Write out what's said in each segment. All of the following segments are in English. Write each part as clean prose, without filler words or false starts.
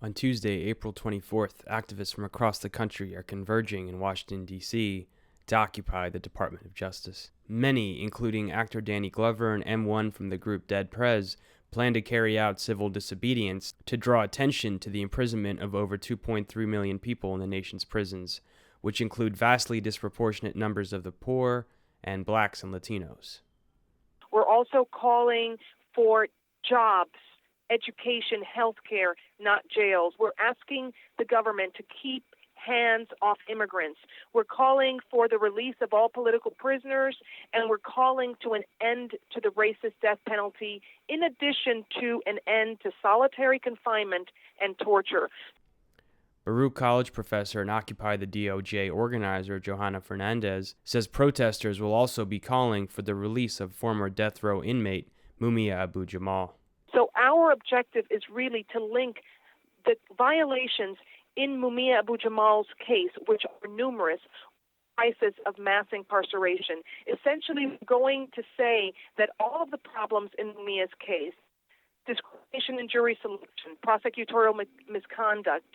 On Tuesday, April 24th, activists from across the country are converging in Washington, D.C. to occupy the Department of Justice. Many, including actor Danny Glover and M1 from the group Dead Prez, plan to carry out civil disobedience to draw attention to the imprisonment of over 2.3 million people in the nation's prisons, which include vastly disproportionate numbers of the poor and blacks and Latinos. We're also calling for jobs, education, healthcare, not jails. We're asking the government to keep hands off immigrants. We're calling for the release of all political prisoners, and we're calling to an end to the racist death penalty, in addition to an end to solitary confinement and torture. Baruch College professor and Occupy the DOJ organizer Johanna Fernandez says protesters will also be calling for the release of former death row inmate Mumia Abu-Jamal. So our objective is really to link the violations in Mumia Abu-Jamal's case, which are numerous, crisis of mass incarceration. Essentially, we're going to say that all of the problems in Mumia's case, discrimination in jury selection, prosecutorial misconduct,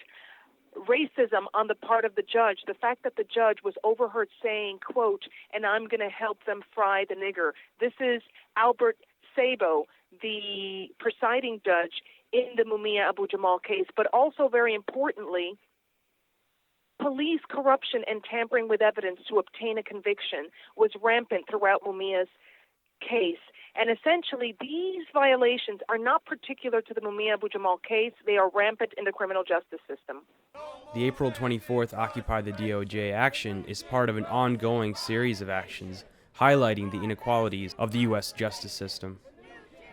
racism on the part of the judge, the fact that the judge was overheard saying, quote, "and I'm going to help them fry the nigger." This is Albert Sabo, the presiding judge in the Mumia Abu-Jamal case, but also very importantly, police corruption and tampering with evidence to obtain a conviction was rampant throughout Mumia's case. And essentially, these violations are not particular to the Mumia Abu-Jamal case. They are rampant in the criminal justice system. The April 24th Occupy the DOJ action is part of an ongoing series of actions highlighting the inequalities of the U.S. justice system.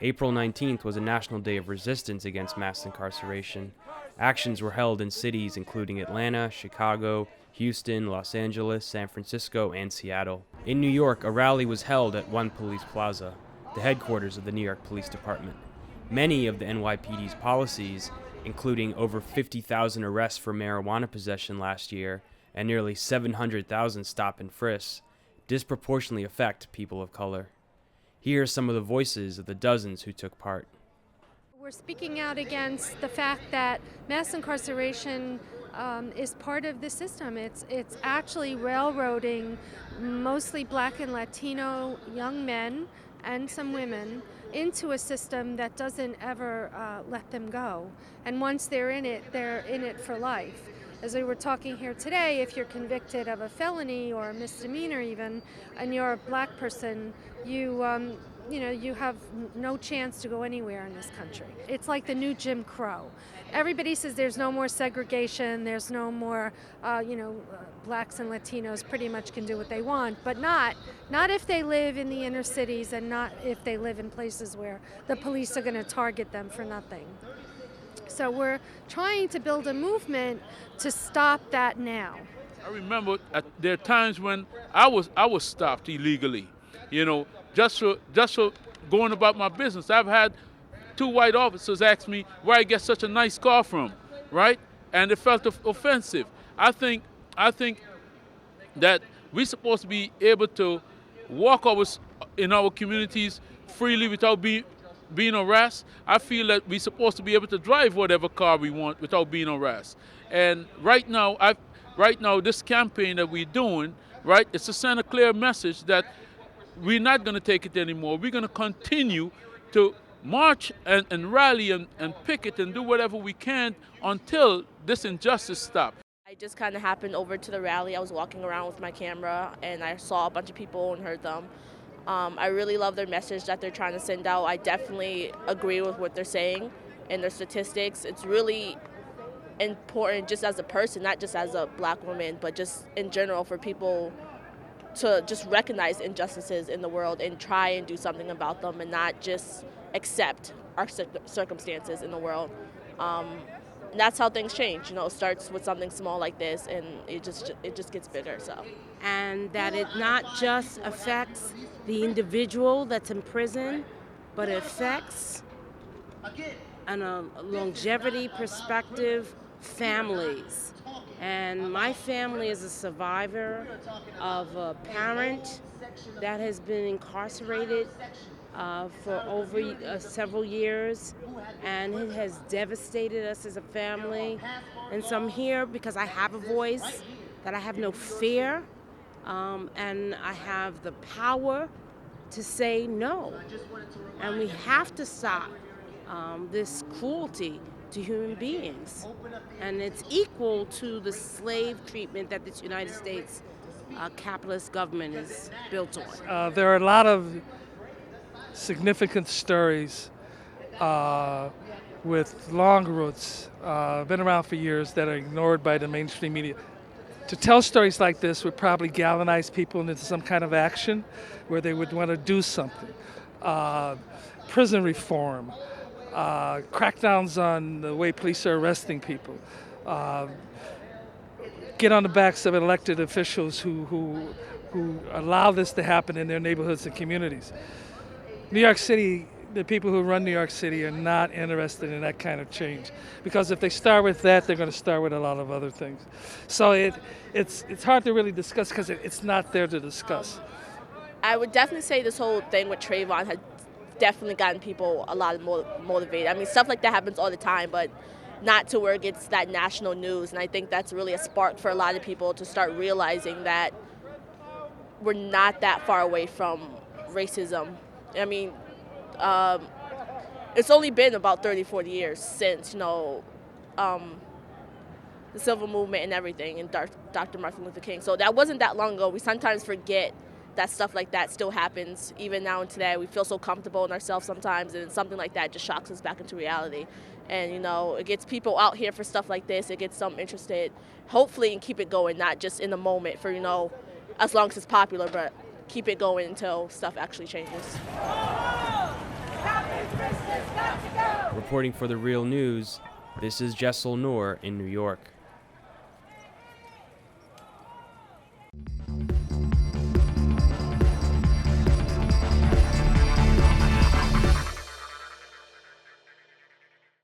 April 19th was a national day of resistance against mass incarceration. Actions were held in cities including Atlanta, Chicago, Houston, Los Angeles, San Francisco, and Seattle. In New York, a rally was held at One Police Plaza, the headquarters of the New York Police Department. Many of the NYPD's policies, including over 50,000 arrests for marijuana possession last year and nearly 700,000 stop and frisks, disproportionately affect people of color. Here are some of the voices of the dozens who took part. We're speaking out against the fact that mass incarceration is part of the system. It's actually railroading mostly black and Latino young men and some women into a system that doesn't ever let them go. And once they're in it for life. As we were talking here today, if you're convicted of a felony or a misdemeanor even, and you're a black person, you have no chance to go anywhere in this country. It's like the new Jim Crow. Everybody says there's no more segregation, there's no more, blacks and Latinos pretty much can do what they want, but not if they live in the inner cities and not if they live in places where the police are going to target them for nothing. So we're trying to build a movement to stop that now. I remember there are times when I was stopped illegally, just for going about my business. I've had 2 white officers ask me where I get such a nice car from, right? And it felt offensive. I think that we're supposed to be able to walk in our communities freely without being harassed. I feel that we're supposed to be able to drive whatever car we want without being harassed. And right now, this campaign that we're doing, right, it's to send a clear message that we're not going to take it anymore. We're going to continue to march and rally and picket and do whatever we can until this injustice stops. I just kind of happened over to the rally. I was walking around with my camera and I saw a bunch of people and heard them. I really love their message that they're trying to send out. I definitely agree with what they're saying and their statistics. It's really important just as a person, not just as a black woman, but just in general for people to just recognize injustices in the world and try and do something about them and not just accept our circumstances in the world. And that's how things change. It starts with something small like this and it just gets bigger. So. And that it not just affects the individual that's in prison, but it affects, on a longevity perspective, families. And my family is a survivor of a parent that has been incarcerated for over several years, and it has devastated us as a family. And so I'm here because I have a voice, that I have no fear, and I have the power to say no. And we have to stop this cruelty to human beings. And it's equal to the slave treatment that this United States capitalist government is built on. There are a lot of significant stories with long roots, been around for years, that are ignored by the mainstream media. To tell stories like this would probably galvanize people into some kind of action where they would want to do something. Prison reform, crackdowns on the way police are arresting people, get on the backs of elected officials who allow this to happen in their neighborhoods and communities. New York City, the people who run New York City are not interested in that kind of change, because if they start with that, they're going to start with a lot of other things. So it's hard to really discuss because it's not there to discuss. I would definitely say this whole thing with Trayvon has definitely gotten people a lot more motivated. I mean, stuff like that happens all the time, but not to where it gets that national news. And I think that's really a spark for a lot of people to start realizing that we're not that far away from racism. I mean, it's only been about 30, 40 years since, the civil movement and everything, and Dr. Martin Luther King. So that wasn't that long ago. We sometimes forget that stuff like that still happens even now and today. We feel so comfortable in ourselves sometimes, and something like that just shocks us back into reality. And, it gets people out here for stuff like this. It gets them interested, hopefully, and keep it going, not just in the moment for, as long as it's popular, but keep it going until stuff actually changes. Reporting for The Real News, this is Jessel Noor in New York.